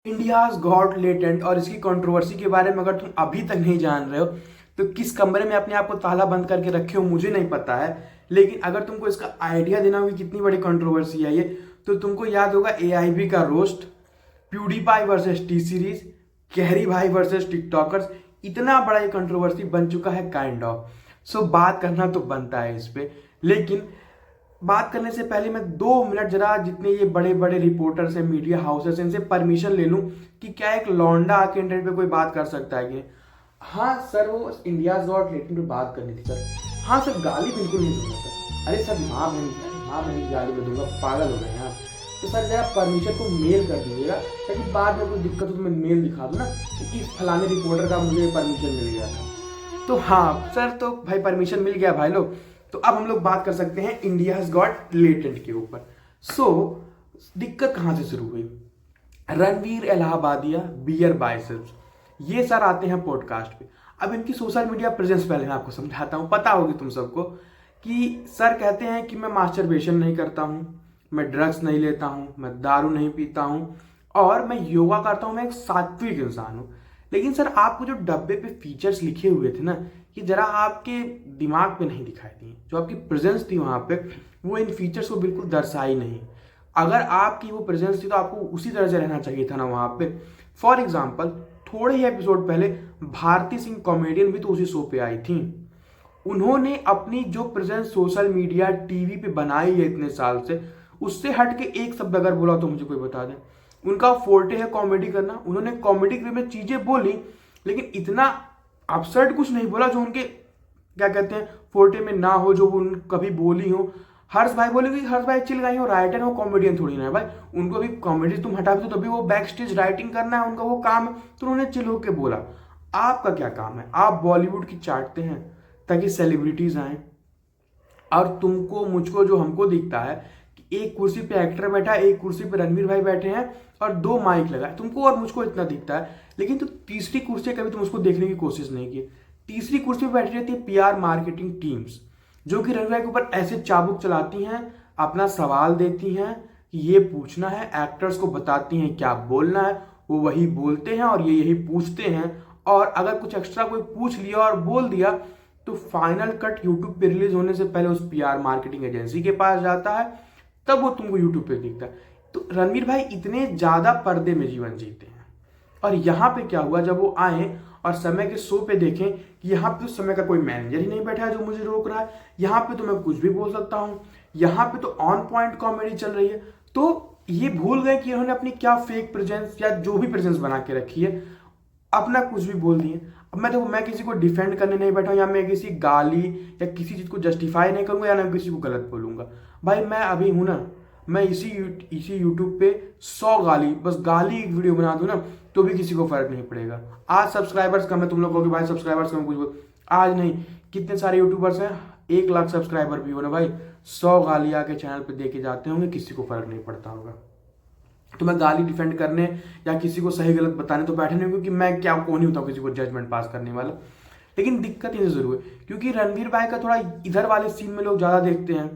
India's got latent और इसकी controversy के बारे में अगर तुम अभी तक नहीं जान रहे हो तो किस कमरे में अपने आप को ताला बंद करके रखे हो मुझे नहीं पता है। लेकिन अगर तुमको इसका आइडिया देना होगी कितनी बड़ी कंट्रोवर्सी है ये, तो तुमको याद होगा एआईबी का roast, PewDiePie versus T series, गहरी भाई वर्सेस टिकटॉकर्स। इतना बड़ा ये कंट्रोवर्सी बन चुका है काइंड ऑफ। सो बात करना तो बनता है इस पे, लेकिन बात करने से पहले मैं 2 मिनट जरा जितने ये बड़े बड़े रिपोर्टर्स हैं, मीडिया हाउसेस, इनसे परमिशन ले लूं कि क्या एक लौंडा आके इंटरनेट पे कोई बात कर सकता है कि हाँ सर वो इंडियाज गॉट लेटेंट पे बात करनी थी सर। हाँ सर, गाली बिल्कुल नहीं दूंगा सर। अरे सर माँ बहन की गाली में दूंगा, पागल हो गए हैं आप। तो सर जरा परमिशन को मेल कर दीजिएगा ताकि बाद में कोई दिक्कत हो तो मैं मेल दिखा दूँ ना कि इस फलाने रिपोर्टर का मुझे परमिशन मिल गया था। तो हाँ सर, तो भाई परमिशन मिल गया भाई लोग। तो अब हम लोग बात कर सकते हैं इंडियाज गॉट लेटेंट के ऊपर। दिक्कत कहां से शुरू हुई? रणवीर इलाहाबादिया, बियर बाइसेप्स, ये सर आते हैं पॉडकास्ट पे। अब इनकी सोशल मीडिया प्रेजेंस पहले मैं आपको समझाता हूं, पता होगी तुम सबको कि सर कहते हैं कि मैं मास्टरबेशन नहीं करता हूं, मैं ड्रग्स नहीं लेता हूं, मैं दारू नहीं पीता हूं और मैं योगा करता हूं, मैं एक सात्विक इंसान हूं। लेकिन सर आपको जो डब्बे पे फीचर्स लिखे हुए थे ना, कि जरा आपके दिमाग पे नहीं दिखाई दिए। जो आपकी प्रेजेंस थी वहां पे वो इन फीचर्स को बिल्कुल दर्शाई नहीं। अगर आपकी वो प्रेजेंस थी तो आपको उसी तरह से रहना चाहिए था ना वहां पे। फॉर एग्जाम्पल, थोड़े ही एपिसोड पहले भारती सिंह कॉमेडियन भी तो उसी शो पे आई थी। उन्होंने अपनी जो प्रेजेंस सोशल मीडिया टीवी पे बनाई है इतने साल से, उससे हट के एक शब्द अगर बोला तो मुझे कोई बता दे। उनका फोर्टे है कॉमेडी करना, उन्होंने कॉमेडी में चीजें बोली लेकिन इतना अपसर्ड कुछ नहीं बोला जो उनके क्या कहते हैं फोर्टे में ना हो, जो उन कभी बोली हो। हर्ष भाई बोलेंगे, हर्ष भाई चिल गाई हो, राइटर हो, कॉमेडियन थोड़ी ना है भाई। उनको भी कॉमेडी तुम हटा दो तभी वो बैक स्टेज राइटिंग करना है, उनका वो काम है, तो उन्होंने चिल होके बोला। आपका क्या काम है? आप बॉलीवुड की चाटते हैं ताकि सेलिब्रिटीज आए, और तुमको मुझको जो हमको दिखता है कि एक कुर्सी पे एक्टर बैठा है, एक कुर्सी पे रणवीर भाई बैठे हैं और 2 माइक लगा है, तुमको और मुझको इतना दिखता है। लेकिन तो तीसरी कुर्सी कभी तुम उसको देखने की कोशिश नहीं की। तीसरी कुर्सी पे बैठी रहती है पीआर मार्केटिंग टीम्स, जो कि रणवीर भाई के ऊपर ऐसे चाबुक चलाती हैं, अपना सवाल देती हैं कि ये पूछना है, एक्टर्स को बताती हैं क्या बोलना है, वो वही बोलते हैं और ये यही पूछते हैं। और अगर कुछ एक्स्ट्रा कोई पूछ लिया और बोल दिया तो फाइनल कट यूट्यूब पे रिलीज होने से पहले उस पीआर मार्केटिंग एजेंसी के पास जाता है, तब वो तुमको यूट्यूब पे दिखता है। तो रणवीर भाई इतने ज्यादा पर्दे में जीवन जीते हैं। और यहाँ पे क्या हुआ, जब वो आए और समय के शो पे देखें कि यहाँ पे तो समय का कोई मैनेजर ही नहीं बैठा है जो मुझे रोक रहा है, यहाँ पे तो मैं कुछ भी बोल सकता हूँ, यहाँ पे तो ऑन पॉइंट कॉमेडी चल रही है। तो ये भूल गए कि इन्होंने अपनी क्या फेक प्रेजेंस या जो भी प्रेजेंस बना के रखी है, अपना कुछ भी बोल दिए। अब मैं देखो, मैं किसी को डिफेंड करने नहीं बैठा हूं, या मैं किसी गाली या किसी चीज को जस्टिफाई नहीं करूंगा, या मैं किसी को गलत बोलूंगा। भाई मैं अभी हूं ना, मैं इसी यूट्यूब पे 100 गाली, बस गाली एक वीडियो बना दूं ना तो भी किसी को फर्क नहीं पड़ेगा। आज सब्सक्राइबर्स कम है, तुम लोग कहोगे भाई सब्सक्राइबर्स कम, कुछ आज नहीं, कितने सारे यूट्यूबर्स हैं, 1 लाख सब्सक्राइबर भी हो ना भाई, 100 गाली आके चैनल पे दे के जाते होंगे, किसी को फर्क नहीं पड़ता होगा। तो मैं गाली डिफेंड करने या किसी को सही गलत बताने तो बैठे नहीं, क्योंकि मैं क्या कौन ही होता हूँ किसी को जजमेंट पास करने वाला। लेकिन दिक्कत ये जरूर है क्योंकि रणवीर भाई का थोड़ा इधर वाले सीन में लोग ज्यादा देखते हैं,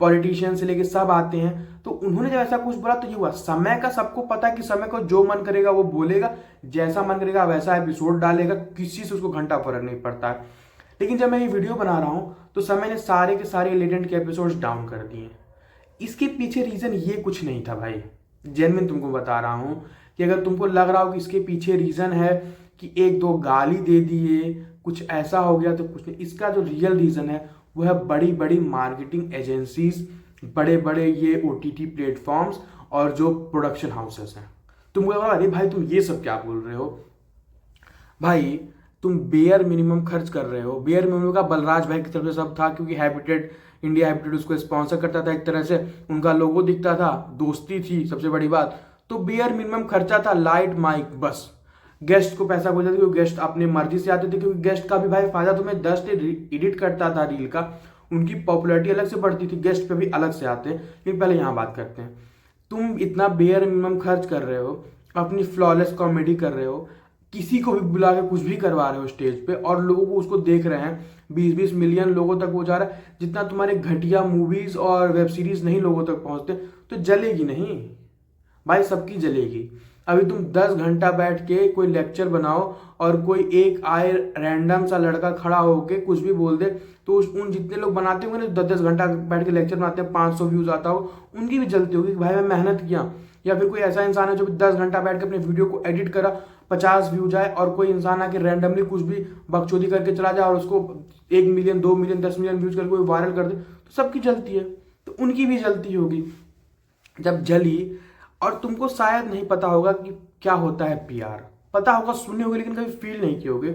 पॉलिटिशियन से लेके सब आते हैं। तो उन्होंने जब ऐसा कुछ बोला तो ये हुआ, समय का सबको पता है कि समय को जो मन करेगा वो बोलेगा, जैसा मन करेगा वैसा एपिसोड डालेगा, किसी से उसको घंटा फर्क नहीं पड़ता है। लेकिन जब मैं ये वीडियो बना रहा हूं तो समय ने सारे के सारे लेटेंट के एपिसोड्स डाउन कर दिए। इसके पीछे रीजन ये कुछ नहीं था भाई, जेन्युइन तुमको बता रहा हूं कि अगर तुमको लग रहा हो कि इसके पीछे रीजन है कि 1-2 गाली दे दिए, कुछ ऐसा हो गया, तो कुछ नहीं। इसका जो रियल रीजन है वो है बड़ी बड़ी मार्केटिंग एजेंसीज, बड़े बड़े ये ओटीटी प्लेटफॉर्म्स और जो प्रोडक्शन हाउसेस हैं। तुमको लगा अरे भाई तुम ये सब क्या बोल रहे हो? भाई तुम बेयर मिनिमम खर्च कर रहे हो। बेयर मिनिमम का बलराज भाई की तरफ से सब था, क्योंकि हैबिटेट इंडिया हैबिटेट उसको स्पॉन्सर करता था, एक तरह से उनका लोगो दिखता था, दोस्ती थी सबसे बड़ी बात। तो बेयर मिनिमम खर्चा था, लाइट माइक, बस गेस्ट को पैसा बोलते थे क्योंकि गेस्ट अपने मर्जी से आते थे, क्योंकि गेस्ट का भी भाई फायदा, तुम्हें 10 एडिट करता था रील का, उनकी पॉपुलैरिटी अलग से बढ़ती थी, गेस्ट पे भी अलग से आते हैं। लेकिन पहले यहाँ बात करते हैं, तुम इतना बेयर मिनिमम खर्च कर रहे हो, अपनी फ्लॉलेस कॉमेडी कर रहे हो, किसी को भी बुला के कुछ भी करवा रहे हो स्टेज पे और लोगों को उसको देख रहे हैं, 20-20 मिलियन लोगों तक वो जा रहा है। जितना तुम्हारे घटिया मूवीज और वेब सीरीज नहीं लोगों तक पहुंचते तो जलेगी नहीं भाई, सबकी जलेगी। अभी तुम 10 घंटा बैठ के कोई लेक्चर बनाओ और कोई एक आए रैंडम सा लड़का खड़ा होके कुछ भी बोल दे, तो उन जितने लोग बनाते होंगे ना 10 10 घंटा बैठ के लेक्चर बनाते हैं, 500 व्यूज आता हो, उनकी भी जलती होगी कि भाई मैं मेहनत किया। या फिर कोई ऐसा इंसान है जो 10 घंटा बैठ के अपने वीडियो को एडिट करा, 50 व्यूज आए, और कोई इंसान आके रैंडमली कुछ भी बकचोदी करके चला जाए और उसको 1 मिलियन 2 मिलियन 10 मिलियन व्यूज करके कोई वायरल कर दे, तो सबकी जलती है, तो उनकी भी जलती होगी। जब जली, और तुमको शायद नहीं पता होगा कि क्या होता है पीआर, पता होगा सुने होगे लेकिन कभी फील नहीं किए होगे।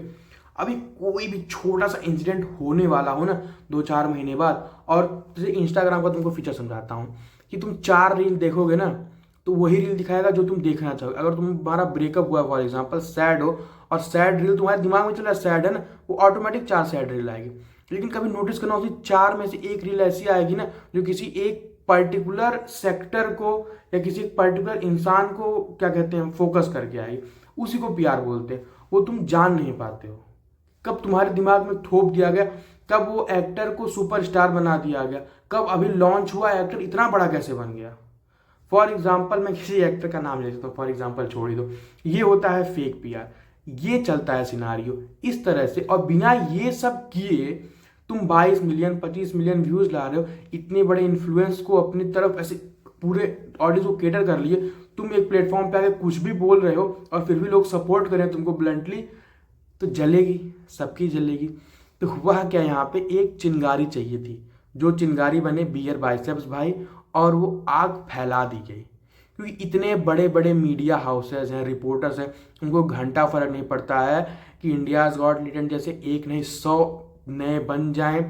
अभी कोई भी छोटा सा इंसिडेंट होने वाला हो ना 2 4 महीने बाद, और जैसे इंस्टाग्राम का तुमको फीचर समझाता हूँ कि तुम 4 रील देखोगे ना, तो वही रील दिखाएगा जो तुम देखना चाहोगे। अगर तुम्हारा ब्रेकअप हुआ फॉर एग्जाम्पल, सैड हो, और सैड रील तुम्हारे दिमाग में चल रहा है सैड है ना, वो ऑटोमेटिक 4 सैड रील आएगी। लेकिन कभी नोटिस करना, उसी 4 में से एक रील ऐसी आएगी ना जो किसी एक पर्टिकुलर सेक्टर को या किसी पर्टिकुलर इंसान को क्या कहते हैं फोकस करके आएगी, उसी को पीआर बोलते हैं। वो तुम जान नहीं पाते हो कब तुम्हारे दिमाग में थोप दिया गया, कब वो एक्टर को सुपरस्टार बना दिया गया, कब अभी लॉन्च हुआ एक्टर इतना बड़ा कैसे बन गया। फॉर एग्जाम्पल मैं किसी एक्टर का नाम ले लेता हूँ, फॉर एग्जाम्पल छोड़ ही दो, ये होता है फेक पीआर, ये चलता है सिनारियो इस तरह से। और बिना ये सब किए तुम 22 मिलियन 25 मिलियन व्यूज ला रहे हो, इतने बड़े इन्फ्लुएंस को अपनी तरफ ऐसे पूरे ऑडियंस को केटर कर लिए, तुम एक प्लेटफॉर्म पे आके कुछ भी बोल रहे हो और फिर भी लोग सपोर्ट करें तुमको ब्लंटली, तो जलेगी, सबकी जलेगी। तो हुआ क्या, यहाँ पे एक चिंगारी चाहिए थी, जो चिंगारी बने बियर बाइसेप्स भाई, और वो आग फैला दी गई। क्योंकि इतने बड़े बड़े मीडिया हाउसेज हैं, रिपोर्टर्स हैं, उनको घंटा फर्क नहीं पड़ता है कि इंडियाज गॉट टैलेंट जैसे एक नहीं 100 नए बन जाएं,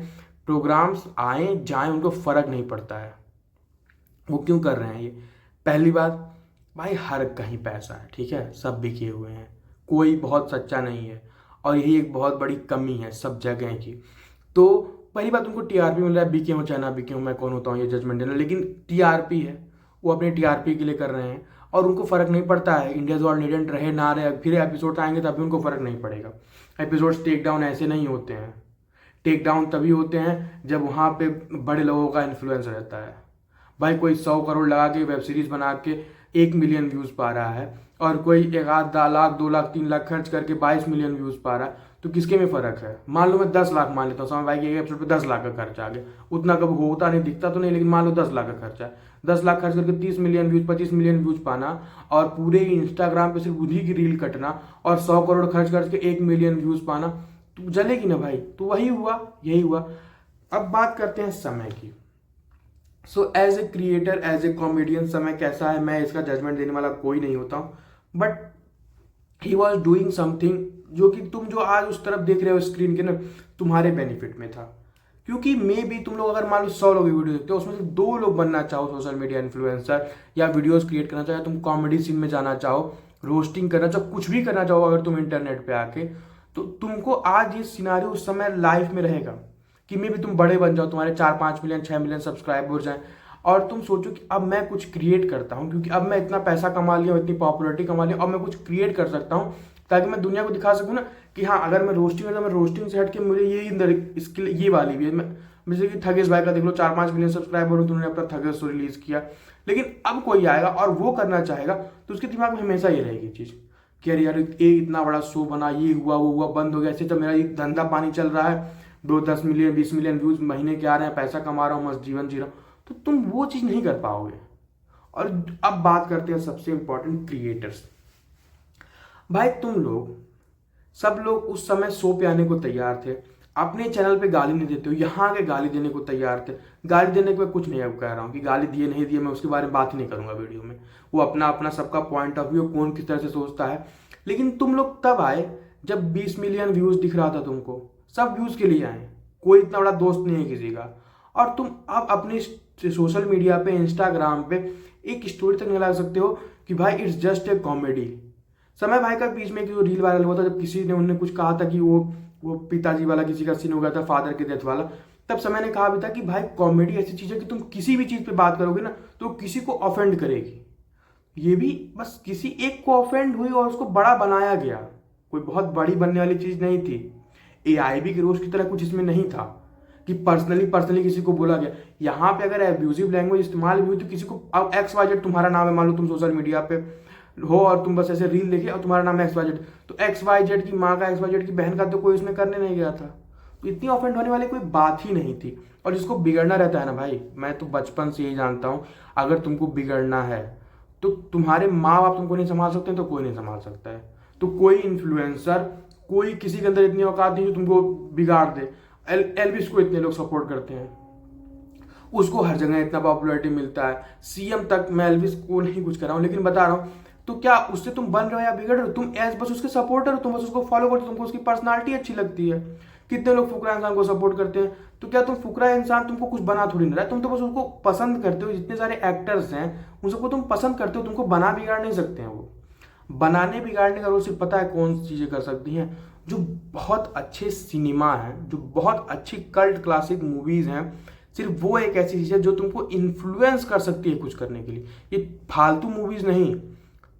प्रोग्राम्स आए जाएं, उनको फर्क नहीं पड़ता है। वो क्यों कर रहे हैं ये? पहली बात भाई, हर कहीं पैसा है, ठीक है, सब बिके हुए हैं, कोई बहुत सच्चा नहीं है, और यही एक बहुत बड़ी कमी है सब जगह की। तो पहली बात, उनको टीआरपी मिल रहा है, बिके हो चाहे ना बिके हो, मैं कौन होता हूँ ये जजमेंट देना, लेकिन टीआरपी है, वो अपने टीआरपी के लिए कर रहे हैं, और उनको फर्क नहीं पड़ता है इंडियाज गॉट टैलेंट रहे ना रहे, फिर एपिसोड आएंगे तभी उनको फर्क नहीं पड़ेगा। एपिसोड्स टेक डाउन ऐसे नहीं होते हैं, टेक डाउन तभी होते हैं जब वहाँ पे बड़े लोगों का इन्फ्लुएंस रहता है। भाई कोई 100 करोड़ लगा के वेब सीरीज बना के 1 मिलियन व्यूज पा रहा है, और कोई 1 लाख 2 लाख 3 लाख खर्च करके 22 मिलियन व्यूज पा रहा है, तो किसके में फर्क है? मान लो मैं 10 लाख मान लेता हूँ, समय भाई के एपिसोड पे 10 लाख का खर्चा आ गया, उतना कब होता नहीं, दिखता तो नहीं, लेकिन मान लो 10 लाख का खर्चा है, 10 लाख खर्च करके 30 मिलियन व्यूज 25 मिलियन व्यूज पाना, और पूरे इंस्टाग्राम पे सिर्फ उन्हीं की रील कटना, और 100 करोड़ खर्च करके 1 मिलियन व्यूज पाना, तो जलेगी ना भाई। तो वही हुआ, यही हुआ। अब बात करते हैं समय की। So as a creator, as a comedian, समय कैसा है, मैं इसका जजमेंट देने वाला कोई नहीं होता हूँ, but he was doing something जो कि तुम जो आज उस तरफ देख रहे हो स्क्रीन के ना, तुम्हारे बेनिफिट में था। क्योंकि मे भी तुम लोग अगर मान लो 100 लोग वीडियो देखते हो, उसमें से 2 लोग बनना चाहो सोशल मीडिया इन्फ्लुएंसर, या वीडियोस क्रिएट करना चाहो, तुम कॉमेडी सीन में जाना चाहो, रोस्टिंग करना चाहो, कुछ भी करना चाहो अगर तुम इंटरनेट पे आके, तो तुमको आज ये सिनारियो उस समय लाइफ में रहेगा कि मे भी तुम बड़े बन जाओ, तुम्हारे 4 5 मिलियन 6 मिलियन सब्सक्राइबर हो जाए, और तुम सोचो कि अब मैं कुछ क्रिएट करता हूँ, क्योंकि अब मैं इतना पैसा कमा लिया हूँ, इतनी पॉपुलरिटी कमा लिया, अब मैं कुछ क्रिएट कर सकता हूँ, ताकि मैं दुनिया को दिखा सकूँ ना कि हाँ, अगर मैं रोस्टिंग करता, मैं रोस्टिंग से हट के मुझे ये अंदर स्किल ये वाली भी है। मैं जैसे कि थगेश भाई का देख लो, 4 5 मिलियन सब्सक्राइबर हो, तो उन्होंने अपना थगेश शो रिलीज किया। लेकिन अब कोई आएगा और वो करना चाहेगा, तो उसके दिमाग में हमेशा ये रहेगी चीज़ कि अरे यार ये इतना बड़ा शो बना, ये हुआ वो हुआ, बंद हो गया, ऐसे तो मेरा एक धंधा पानी चल रहा है, 10 मिलियन 20 मिलियन व्यूज महीने के आ रहे हैं, पैसा कमा रहा हूँ, मस्त जीवन जी रहा हूँ, तो तुम वो चीज़ नहीं कर पाओगे। और अब बात करते हैं सबसे इंपॉर्टेंट, क्रिएटर्स। भाई तुम लोग सब लोग उस समय शो पे आने को तैयार थे, अपने चैनल पे गाली नहीं देते हो, यहाँ के गाली देने को तैयार थे। गाली देने के मैं कुछ नहीं अब कह रहा हूँ कि गाली दिए नहीं दिए, मैं उसके बारे में बात ही नहीं करूँगा वीडियो में, वो अपना अपना सबका पॉइंट ऑफ व्यू, कौन किस तरह से सोचता है। लेकिन तुम लोग तब आए जब 20 मिलियन व्यूज दिख रहा था तुमको, सब व्यूज के लिए आए, कोई इतना बड़ा दोस्त नहीं है किसी का, और तुम अब अपनी सोशल मीडिया पे, इंस्टाग्राम पे एक स्टोरी तक नहीं ला सकते हो कि भाई इट्स जस्ट ए कॉमेडी। समय भाई का बीच में जो रील वायरल हुआ था, जब किसी ने उन्होंने कुछ कहा था कि वो पिताजी वाला किसी का सीन हो गया था, फादर के डेथ वाला, तब समय ने कहा भी था कि भाई कॉमेडी ऐसी चीज है कि तुम किसी भी चीज पे बात करोगे ना तो किसी को ऑफेंड करेगी। ये भी बस किसी एक को ऑफेंड हुई और उसको बड़ा बनाया गया, कोई बहुत बड़ी बनने वाली चीज नहीं थी। AIB के रोस्ट की तरह कुछ इसमें नहीं था कि पर्सनली किसी को बोला गया। यहाँ पे अगर एब्यूजिव लैंग्वेज इस्तेमाल भी हुई तो किसी को, अब XYZ तुम्हारा नाम है, मान लो तुम सोशल मीडिया पे हो और तुम बस ऐसे रील देखे और तुम्हारा नाम XYZ, तो XYZ की माँ का XYZ की बहन का तो कोई उसमें करने नहीं गया था। तो इतनी ऑफेंड होने वाली कोई बात ही नहीं थी। और जिसको बिगड़ना रहता है ना भाई, मैं तो बचपन से यही जानता हूँ, अगर तुमको बिगड़ना है तो तुम्हारे माँ बाप तुमको नहीं संभाल सकते तो कोई नहीं संभाल सकता है। तो कोई इन्फ्लुएंसर, कोई किसी के अंदर इतनी औकात नहीं जो तुमको बिगाड़ दे। एल्विस को इतने लोग सपोर्ट करते हैं, उसको हर जगह इतना पॉपुलैरिटी मिलता है, CM तक। मैं एल्विस को नहीं कुछ कर रहा हूँ, लेकिन बता रहा हूँ, तो क्या उससे तुम बन रहे हो या बिगड़ रहे हो? तुम एज बस उसके सपोर्टर हो, तुम बस उसको फॉलो करते हो, तुमको उसकी पर्सनालिटी अच्छी लगती है। कितने लोग फुकरा इंसान को सपोर्ट करते हैं, तो क्या तुम फुकरा इंसान तुमको कुछ बना थोड़ी ना रहा है, तुम तो बस उसको पसंद करते हो। जितने सारे एक्टर्स हैं उन सबको तुम पसंद करते हो, तुमको बना बिगाड़ नहीं सकते हैं वो। बनाने बिगाड़ने का रोल सिर्फ पता है कौन सी चीजें कर सकती हैं, जो बहुत अच्छे सिनेमा हैं, जो बहुत अच्छी कल्ट क्लासिक मूवीज हैं, सिर्फ वो एक ऐसी चीज है जो तुमको इन्फ्लुएंस कर सकती है कुछ करने के लिए। ये फालतू मूवीज नहीं,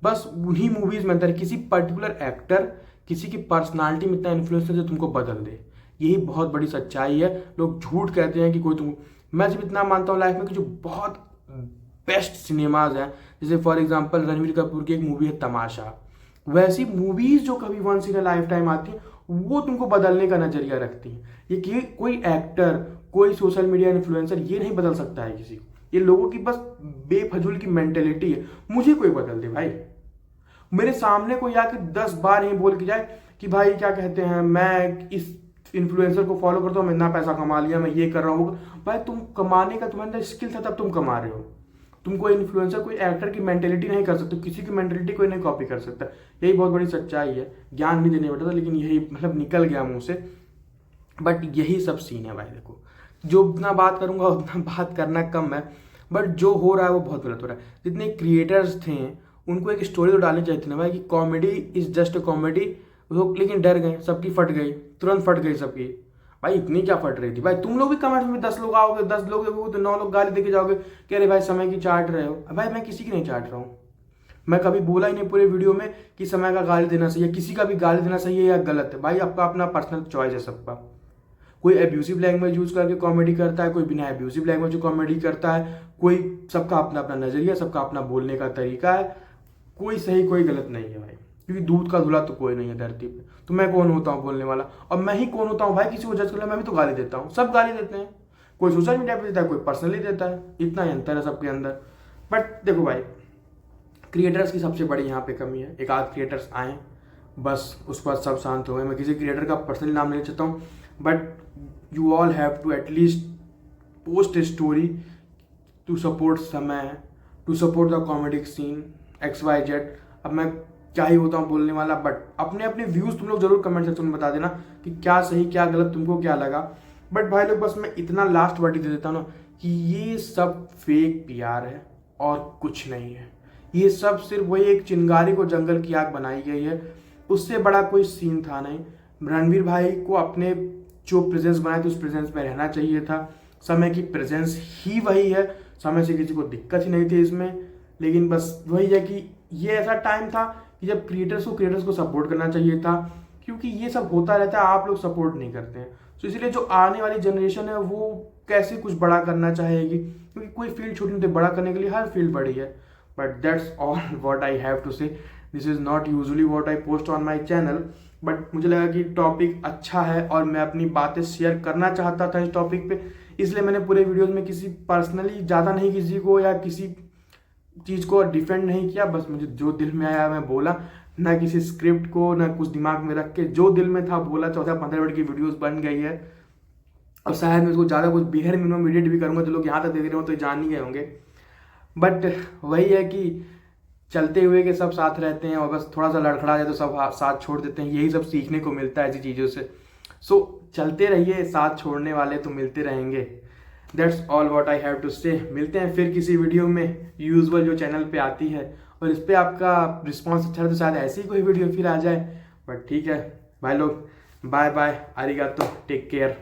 बस उन्हीं मूवीज में अंदर किसी पर्टिकुलर एक्टर, किसी की पर्सनालिटी में इतना इन्फ्लुएंस है जो तुमको बदल दे। यही बहुत बड़ी सच्चाई है। लोग झूठ कहते हैं कि कोई तुम, मैं जब इतना मानता हूँ लाइफ में कि जो बहुत बेस्ट सिनेमाज हैं, जैसे फॉर एग्जांपल रणवीर कपूर की एक मूवी है तमाशा, वैसी मूवीज जो कभी once in a lifetime आती है वो तुमको बदलने का नजरिया रखती है। ये कि कोई एक्टर, कोई सोशल मीडिया इन्फ्लुएंसर ये नहीं बदल सकता है किसी को। ये लोगों की बस बेफजूल की मेंटेलिटी है। मुझे कोई बदल दे भाई, मेरे सामने कोई आके 10 बार ही बोल के जाए कि भाई क्या कहते हैं, मैं इस इन्फ्लुएंसर को फॉलो करता हूँ, मैं इतना पैसा कमा लिया, मैं ये कर रहा हूँ। भाई तुम कमाने का तुम्हारे अंदर स्किल था तब तुम कमा रहे हो। तुम कोई इन्फ्लुएंसर, कोई एक्टर की मेंटेलिटी नहीं कर सकते, किसी की मेंटेलिटी कोई नहीं कॉपी कर सकता। यही बहुत बड़ी सच्चाई है। ज्ञान नहीं देने बैठा था, लेकिन यही मतलब निकल गया मुंह से। बट यही सब सीन है भाई। देखो, जो उतना बात करूंगा उतना बात करना कम है, बट जो हो रहा है वो बहुत गलत हो रहा है। जितने क्रिएटर्स थे उनको एक स्टोरी तो डालनी चाहिए थी ना भाई, कि comedy is just a comedy, लेकिन डर गए, सबकी फट गई, तुरंत फट गई सबकी। भाई इतनी क्या फट रही थी भाई? तुम लोग भी कमेंट में 10 लोग आओगे, 10 लोग तो 9 लोग गाली देके जाओगे कि अरे भाई समय की चाट रहे हो। भाई मैं किसी की नहीं चाट रहा हूँ। मैं कभी बोला ही नहीं पूरे वीडियो में कि समय का गाली देना सही है, किसी का भी गाली देना सही है या गलत है। भाई आपका अपना पर्सनल चॉइस है सबका। कोई एब्यूसिव लैंग्वेज यूज करके कॉमेडी करता है, कोई बिना एब्यूसिव लैंग्वेज कॉमेडी करता है, कोई, सबका अपना अपना नजरिया, सबका अपना बोलने का तरीका है। कोई सही कोई गलत नहीं है भाई, क्योंकि दूध का धुला तो कोई नहीं है धरती पे। तो मैं कौन होता हूँ बोलने वाला? और मैं ही कौन होता हूँ भाई किसी को जज करने? मैं भी तो गाली देता हूँ, सब गाली देते हैं। कोई सोशल मीडिया पे देता है, कोई पर्सनली देता है। इतना ही अंतर है सबके अंदर। बट देखो भाई, क्रिएटर्स की सबसे बड़ी यहाँ पे कमी है। एक आध क्रिएटर्स आए बस, उसके बाद सब शांत हो गए। मैं किसी क्रिएटर का पर्सनली नाम लेना चाहता हूँ, but you all have to atleast post a story to support Samay, to support the comedic scene XYZ। अब मैं क्या ही होता हूँ बोलने वाला, बट अपने अपने व्यूज तुम लोग जरूर कमेंट सेक्शन में बता देना कि क्या सही क्या गलत, तुमको क्या लगा। बट भाई लोग बस मैं इतना लास्ट वर्ड दे देता हूँ ना कि ये सब फेक PR है और कुछ नहीं है। ये सब सिर्फ वही एक चिंगारी को जंगल की आग बनाई गई है, उससे बड़ा कोई सीन था नहीं। रणवीर भाई को अपने जो प्रेजेंस बनाए थे उस प्रेजेंस में रहना चाहिए था। समय की प्रेजेंस ही वही है, समय से किसी को दिक्कत ही नहीं थी इसमें। लेकिन बस वही है कि ये ऐसा टाइम था कि जब क्रिएटर्स को सपोर्ट करना चाहिए था, क्योंकि ये सब होता रहता है, आप लोग सपोर्ट नहीं करते हैं। तो इसलिए जो आने वाली जनरेशन है वो कैसे कुछ बड़ा करना चाहेगी, क्योंकि कोई फील्ड छोटी नहीं, बड़ा करने के लिए हर फील्ड बड़ी है। But that's all what I have to say. This is not usually what I post on my channel, but मुझे लगा कि टॉपिक अच्छा है और मैं अपनी बातें शेयर करना चाहता था इस टॉपिक पे, इसलिए मैंने पूरे वीडियोस में किसी पर्सनली ज़्यादा नहीं किसी को या किसी चीज़ को डिफेंड नहीं किया। बस मुझे जो दिल में आया मैं बोला, ना किसी स्क्रिप्ट को ना कुछ दिमाग में रख के, जो दिल में था बोला। 14-15 मिनट की वीडियोस बन गई है, और शायद मैं उसको ज़्यादा कुछ बेहर मिनिमम एडिट भी करूँगा तो लोग यहाँ तक देख रहे हो तो जान ही गए होंगे। बट वही है कि चलते हुए के सब साथ रहते हैं, और बस थोड़ा सा लड़खड़ा जाए तो सब साथ छोड़ देते हैं। यही सब सीखने को मिलता है ऐसी चीज़ों से। सो चलते रहिए, साथ छोड़ने वाले तो मिलते रहेंगे। That's all what I have to say. मिलते हैं फिर किसी वीडियो में यूजुअल जो चैनल पे आती है, और इस पर आपका रिस्पॉन्स अच्छा है तो शायद ऐसी कोई वीडियो फिर आ जाए। बट ठीक है भाई लोग, बाय बाय, आरिगातो, टेक केयर।